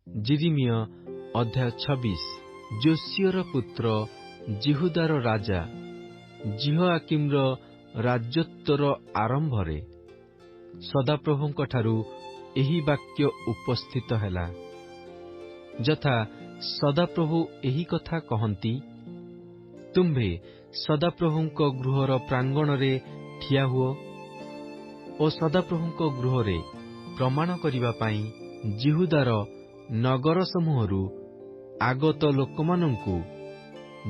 ଯିରିମିୟ ଅଧ୍ୟାୟ 26। ଯୋଶିୟର ପୁତ୍ର ଜିହୁଦାର ରାଜା ଜିହୋଆକିମର ରାଜତ୍ୱର ଆରମ୍ଭରେ ସଦାପ୍ରଭୁଙ୍କଠାରୁ ଏହି ବାକ୍ୟ ଉପସ୍ଥିତ ହେଲା, ଯଥା ସଦାପ୍ରଭୁ ଏହି କଥା କହନ୍ତି, ତୁମ୍ଭେ ସଦାପ୍ରଭୁଙ୍କ ଗୃହର ପ୍ରାଙ୍ଗଣରେ ଠିଆ ହୁଅ ଓ ସଦାପ୍ରଭୁଙ୍କ ଗୃହରେ ପ୍ରମାଣ କରିବା ପାଇଁ ଜିହୁଦାର ନଗରସମୂହରୁ ଆଗତ ଲୋକମାନଙ୍କୁ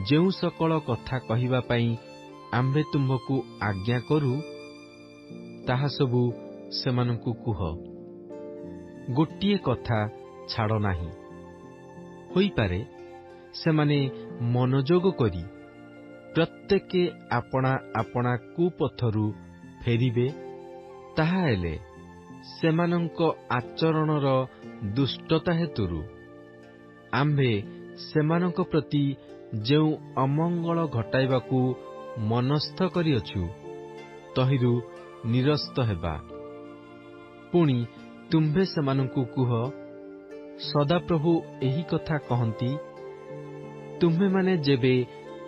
ଯେଉଁ ସକଳ କଥା କହିବା ପାଇଁ ଆମ୍ଭେ ତୁମ୍ଭକୁ ଆଜ୍ଞା କରୁ, ତାହା ସବୁ ସେମାନଙ୍କୁ କୁହ। ଗୋଟିଏ କଥା ଛାଡ଼ ନାହିଁ। ହୋଇପାରେ ସେମାନେ ମନୋଯୋଗ କରି ପ୍ରତ୍ୟେକେ ଆପଣା ଆପଣା କୁପଥରୁ ଫେରିବେ, ତାହାହେଲେ ସେମାନଙ୍କ ଆଚରଣର ଦୁଷ୍ଟତା ହେତୁରୁ ଆମ୍ଭେ ସେମାନଙ୍କ ପ୍ରତି ଯେଉଁ ଅମଙ୍ଗଳ ଘଟାଇବାକୁ ମନସ୍ଥ କରିଅଛୁ, ତହିଁରୁ ନିରସ୍ତ ହେବା। ପୁଣି ତୁମ୍ଭେ ସେମାନଙ୍କୁ କୁହ, ସଦାପ୍ରଭୁ ଏହି କଥା କହନ୍ତି, ତୁମ୍ଭେମାନେ ଯେବେ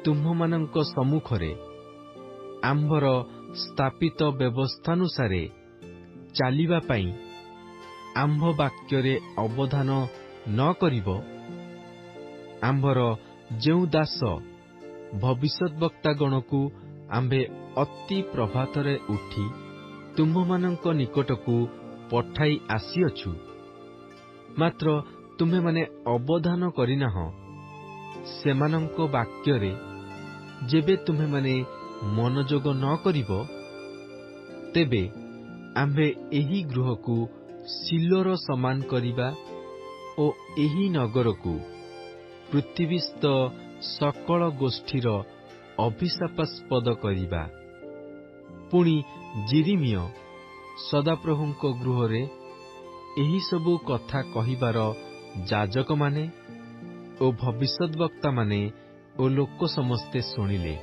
ତୁମ୍ଭମାନଙ୍କ ସମ୍ମୁଖରେ ଆମ୍ଭର ସ୍ଥାପିତ ବ୍ୟବସ୍ଥାନୁସାରେ ଚାଲିବା ପାଇଁ ଆମ୍ଭ ବାକ୍ୟରେ ଅବଧାନ ନ କରିବ, ଆମ୍ଭର ଯେଉଁ ଦାସ ଭବିଷ୍ୟଦ୍ବକ୍ତାଗଣକୁ ଆମ୍ଭେ ଅତି ପ୍ରଭାତରେ ଉଠି ତୁମ୍ଭମାନଙ୍କ ନିକଟକୁ ପଠାଇ ଆସିଅଛୁ, ମାତ୍ର ତୁମ୍ଭେମାନେ ଅବଧାନ କରିନାହଁ, ସେମାନଙ୍କ ବାକ୍ୟରେ ଯେବେ ତୁମ୍ଭେମାନେ ମନୋଯୋଗ ନ କରିବ, ତେବେ ଆମ୍ଭେ ଏହି ଗୃହକୁ ଶିଲୋର ସମାନ କରିବା ଓ ଏହି ନଗରକୁ ପୃଥିବୀସ୍ଥ ସକଳ ଗୋଷ୍ଠୀର ଅଭିଶାପାସ୍ପଦ କରିବା। ପୁଣି ଯିରିମିୟ ସଦାପ୍ରଭୁଙ୍କ ଗୃହରେ ଏହିସବୁ କଥା କହିବାର ଯାଜକମାନେ ଓ ଭବିଷ୍ୟଦ୍ବକ୍ତାମାନେ ଓ ଲୋକ ସମସ୍ତେ ଶୁଣିଲେ।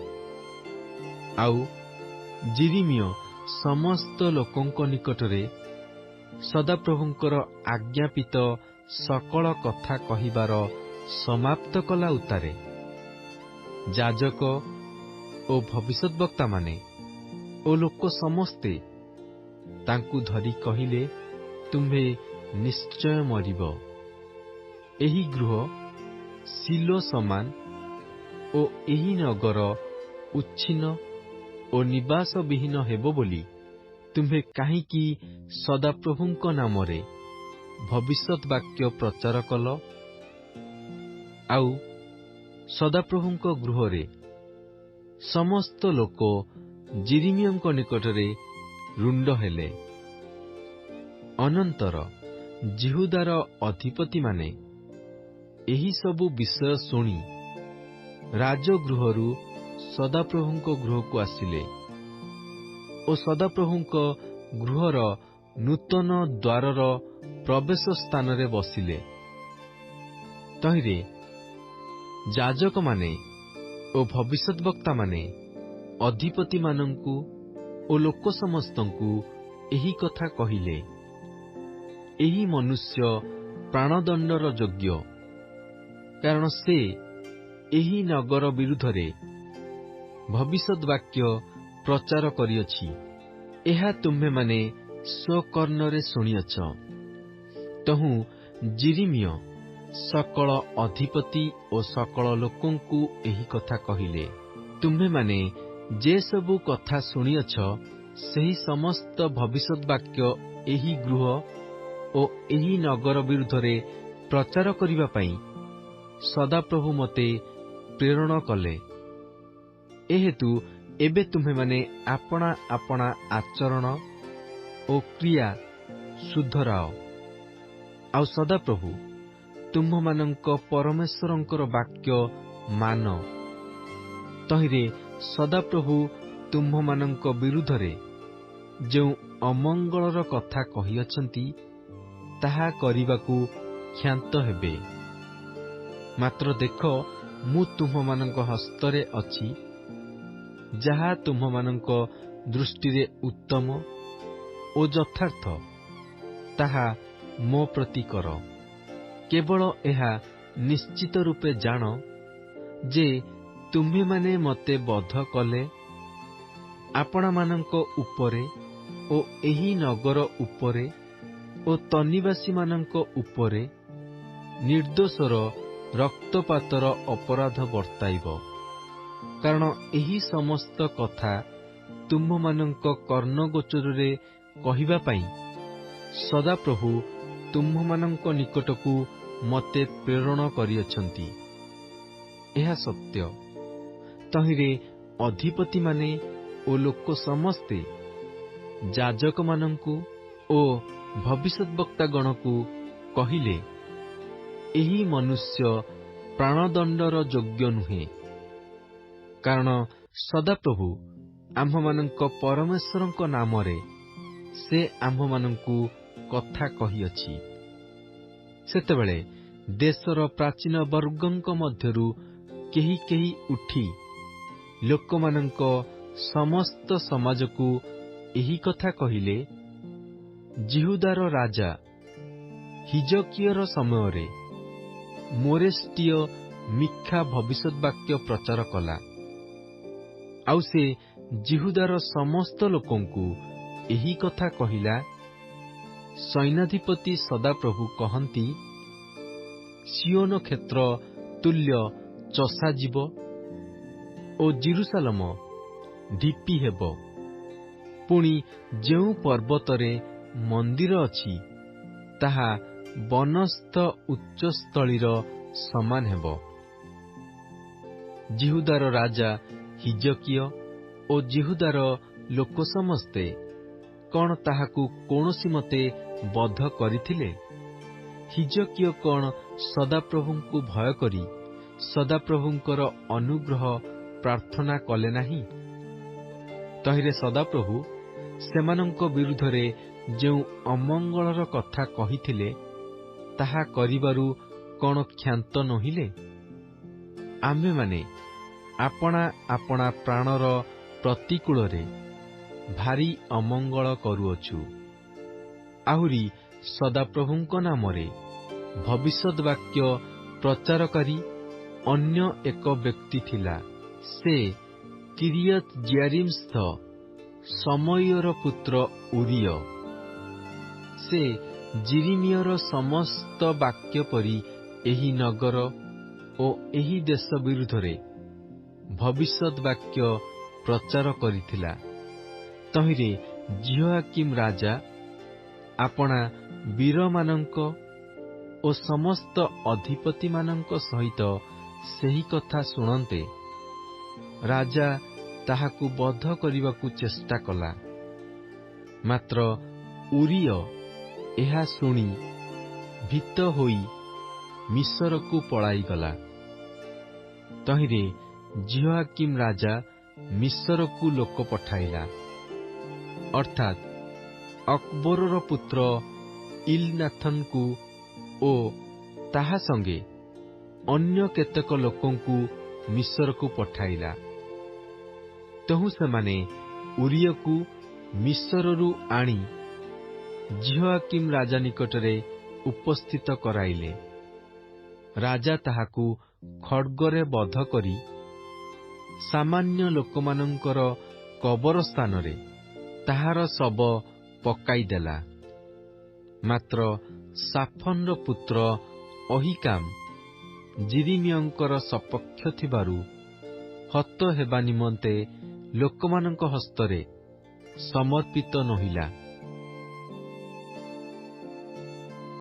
ଆଉ ଯିରିମିୟ ସମସ୍ତ ଲୋକଙ୍କ ନିକଟରେ ସଦାପ୍ରଭୁଙ୍କର ଆଜ୍ଞାପିତ ସକଳ କଥା କହିବାର ସମାପ୍ତ କଲା ଉତ୍ତାରେ ଯାଜକ ଓ ଭବିଷ୍ୟଦ୍ବକ୍ତାମାନେ ଓ ଲୋକ ସମସ୍ତେ ତାଙ୍କୁ ଧରି କହିଲେ, ତୁମ୍ଭେ ନିଶ୍ଚୟ ମରିବ। ଏହି ଗୃହ ଶିଲୋ ସମାନ ଓ ଏହି ନଗର ଉଚ୍ଛିନ୍ନ ଓ ନିବାସବିହୀନ ହେବ ବୋଲି ତୁମ୍ଭେ କାହିଁକି ସଦାପ୍ରଭୁଙ୍କ ନାମରେ ଭବିଷ୍ୟତ୍ ବାକ୍ୟ ପ୍ରଚାର କଲ? ଆଉ ସଦାପ୍ରଭୁଙ୍କ ଗୃହରେ ସମସ୍ତ ଲୋକ ଯିରିମିୟଙ୍କ ନିକଟରେ ରୁଣ୍ଡ ହେଲେ। ଅନନ୍ତର ଜିହୁଦାର ଅଧିପତିମାନେ ଏହି ସବୁ ବିଷୟ ଶୁଣି ରାଜଗୃହରୁ ସଦାପ୍ରଭୁଙ୍କ ଗୃହକୁ ଆସିଲେ ଓ ସଦାପ୍ରଭୁଙ୍କ ଗୃହର ନୂତନ ଦ୍ୱାରର ପ୍ରବେଶ ସ୍ଥାନରେ ବସିଲେ। ତହିଁରେ ଯାଜକମାନେ ଓ ଭବିଷ୍ୟଦ୍ବକ୍ତାମାନେ ଅଧିପତିମାନଙ୍କୁ ଓ ଲୋକ ସମସ୍ତଙ୍କୁ ଏହି କଥା କହିଲେ, ଏହି ମନୁଷ୍ୟ ପ୍ରାଣଦଣ୍ଡର ଯୋଗ୍ୟ, କାରଣ ସେ ଏହି ନଗର ବିରୁଦ୍ଧରେ ଭବିଷ୍ୟତ୍ ବାକ୍ୟ ପ୍ରଚାର କରିଅଛି। ଏହା ତୁମ୍ଭେମାନେ ସ୍ୱକର୍ଣ୍ଣରେ ଶୁଣିଅଛ। ତହୁଁ ଯିରିମିୟ ସକଳ ଅଧିପତି ଓ ସକଳ ଲୋକଙ୍କୁ ଏହି କଥା କହିଲେ, ତୁମ୍ଭେମାନେ ଯେ ସବୁ କଥା ଶୁଣିଅଛ, ସେହି ସମସ୍ତ ଭବିଷ୍ୟତ୍ ବାକ୍ୟ ଏହି ଗୃହ ଓ ଏହି ନଗର ବିରୁଦ୍ଧରେ ପ୍ରଚାର କରିବା ପାଇଁ ସଦାପ୍ରଭୁ ମୋତେ ପ୍ରେରଣ କଲେ। ଏହେତୁ ଏବେ ତୁମ୍ଭେମାନେ ଆପଣା ଆପଣା ଆଚରଣ ଓ କ୍ରିୟା ସୁଧରାଅ। ଆଉ ସଦାପ୍ରଭୁ ତୁମ୍ଭମାନଙ୍କ ପରମେଶ୍ୱରଙ୍କର ବାକ୍ୟ ମାନ। ତହିଁରେ ସଦାପ୍ରଭୁ ତୁମ୍ଭମାନଙ୍କ ବିରୁଦ୍ଧରେ ଯେଉଁ ଅମଙ୍ଗଳର କଥା କହିଅଛନ୍ତି, ତାହା କରିବାକୁ କ୍ଷାନ୍ତ ହେବେ। ମାତ୍ର ଦେଖ, ମୁଁ ତୁମ୍ଭମାନଙ୍କ ହସ୍ତରେ ଅଛି। ଯାହା ତୁମ୍ଭମାନଙ୍କ ଦୃଷ୍ଟିରେ ଉତ୍ତମ ଓ ଯଥାର୍ଥ, ତାହା ମୋ ପ୍ରତି କର। କେବଳ ଏହା ନିଶ୍ଚିତ ରୂପେ ଜାଣ ଯେ ତୁମ୍ଭେମାନେ ମୋତେ ବଧ କଲେ ଆପଣମାନଙ୍କ ଉପରେ ଓ ଏହି ନଗର ଉପରେ ଓ ତନିବାସୀମାନଙ୍କ ଉପରେ ନିର୍ଦ୍ଦୋଷର ରକ୍ତପାତର ଅପରାଧ ବର୍ତ୍ତାଇବ। କାରଣ ଏହି ସମସ୍ତ କଥା ତୁମ୍ଭମାନଙ୍କ କର୍ଣ୍ଣଗୋଚରରେ କହିବା ପାଇଁ ସଦାପ୍ରଭୁ ତୁମ୍ଭମାନଙ୍କ ନିକଟକୁ ମୋତେ ପ୍ରେରଣ କରିଅଛନ୍ତି। ଏହା ସତ୍ୟ। ତହିଁରେ ଅଧିପତିମାନେ ଓ ଲୋକ ସମସ୍ତେ ଯାଜକମାନଙ୍କୁ ଓ ଭବିଷ୍ୟଦ୍ବକ୍ତାଗଣକୁ କହିଲେ, ଏହି ମନୁଷ୍ୟ ପ୍ରାଣଦଣ୍ଡର ଯୋଗ୍ୟ ନୁହେଁ। କାରଣ ସଦାପ୍ରଭୁ ଆମ୍ଭମାନଙ୍କ ପରମେଶ୍ୱରଙ୍କ ନାମରେ ସେ ଆମ୍ଭମାନଙ୍କୁ କଥା କହିଅଛି। ସେତେବେଳେ ଦେଶର ପ୍ରାଚୀନ ବର୍ଗଙ୍କ ମଧ୍ୟରୁ କେହି କେହି ଉଠି ଲୋକମାନଙ୍କ ସମସ୍ତ ସମାଜକୁ ଏହି କଥା କହିଲେ, ଜିହୁଦାର ରାଜା ହିଜକିୟର ସମୟରେ ମୋରେଷ୍ଟିୟ ମିଖା ଭବିଷ୍ୟଦ୍ବାକ୍ୟ ପ୍ରଚାର କଲା। ଆଉ ସେ ଜିହୁଦାର ସମସ୍ତ ଲୋକଙ୍କୁ ଏହି କଥା କହିଲା, ସୈନ୍ୟାଧିପତି ସଦାପ୍ରଭୁ କହନ୍ତି, ସିଓନ କ୍ଷେତ୍ର ତୁଲ୍ୟ ଚଷାଯିବ ଓ ଜେରୁସାଲେମ ଢିପି ହେବ। ପୁଣି ଯେଉଁ ପର୍ବତରେ ମନ୍ଦିର ଅଛି ତାହା ବନସ୍ଥ ଉଚ୍ଚସ୍ଥଳୀର ସମାନ ହେବ। ଜିହୁଦାର ରାଜା ହିଜକିୟ ଓ ଜିହୁଦାର ଲୋକ ସମସ୍ତେ କଣ ତାହାକୁ କୌଣସି ମତେ ବଧ କରିଥିଲେ? ହିଜକିୟ କଣ ସଦାପ୍ରଭୁଙ୍କୁ ଭୟ କରି ସଦାପ୍ରଭୁଙ୍କର ଅନୁଗ୍ରହ ପ୍ରାର୍ଥନା କଲେ ନାହିଁ? ତହିଁରେ ସଦାପ୍ରଭୁ ସେମାନଙ୍କ ବିରୁଦ୍ଧରେ ଯେଉଁ ଅମଙ୍ଗଳର କଥା କହିଥିଲେ ତାହା କରିବାରୁ କଣ କ୍ଷାନ୍ତ ନୋହିଲେ? ଆମ୍ଭେମାନେ ଆପଣା ଆପଣା ପ୍ରାଣର ପ୍ରତିକୂଳରେ ଭାରି ଅମଙ୍ଗଳ କରୁଅଛୁ। ଆହୁରି ସଦାପ୍ରଭୁଙ୍କ ନାମରେ ଭବିଷ୍ୟଦ୍ବାକ୍ୟ ପ୍ରଚାରକାରୀ ଅନ୍ୟ ଏକ ବ୍ୟକ୍ତି ଥିଲା। ସେ କିରିୟତ୍ ଜିଆରିମ୍‌ସ୍ଥ ସମୟର ପୁତ୍ର ଉରିୟ। ସେ ଜିରିମିୟର ସମସ୍ତ ବାକ୍ୟ ପରି ଏହି ନଗର ଓ ଏହି ଦେଶ ବିରୁଦ୍ଧରେ ଭବିଷ୍ୟଦ୍ବାକ୍ୟ ପ୍ରଚାର କରିଥିଲା। ତହିଁରେ ଜିହୋଆକିମ୍ ରାଜା ଆପଣା ବୀରମାନଙ୍କ ଓ ସମସ୍ତ ଅଧିପତିମାନଙ୍କ ସହିତ ସେହି କଥା ଶୁଣନ୍ତେ ରାଜା ତାହାକୁ ବଧ କରିବାକୁ ଚେଷ୍ଟା କଲା। ମାତ୍ର ଉରିୟ ଏହା ଶୁଣି ଭୀତ ହୋଇ ମିଶରକୁ ପଳାଇଗଲା। ତହିଁରେ ଜିହୋଆକିମ୍ ରାଜା ମିଶରକୁ ଲୋକ ପଠାଇଲା, ଅର୍ଥାତ୍ ଅକ୍ବରର ପୁତ୍ର ଇଲ୍‌ନାଥନ୍‌କୁ ଓ ତାହା ସଙ୍ଗେ ଅନ୍ୟ କେତେକ ଲୋକଙ୍କୁ ମିଶରକୁ ପଠାଇଲା। ତେଣୁ ସେମାନେ ଉରିୟକୁ ମିଶରରୁ ଆଣି ଜିହୋଆକିମ୍ ରାଜା ନିକଟରେ ଉପସ୍ଥିତ କରାଇଲେ। ରାଜା ତାହାକୁ ଖଡ୍ଗରେ ବଧ କରି ସାମାନ୍ୟ ଲୋକମାନଙ୍କର କବର ସ୍ଥାନରେ ତାହାର ଶବ ପକାଇଦେଲା। ମାତ୍ର ସାଫନ୍‌ର ପୁତ୍ର ଅହିକାମ୍ ଜିରିମିୟଙ୍କର ସପକ୍ଷ ଥିବାରୁ ହତ ହେବା ନିମନ୍ତେ ଲୋକମାନଙ୍କ ହସ୍ତରେ ସମର୍ପିତ ନୋହିଲା।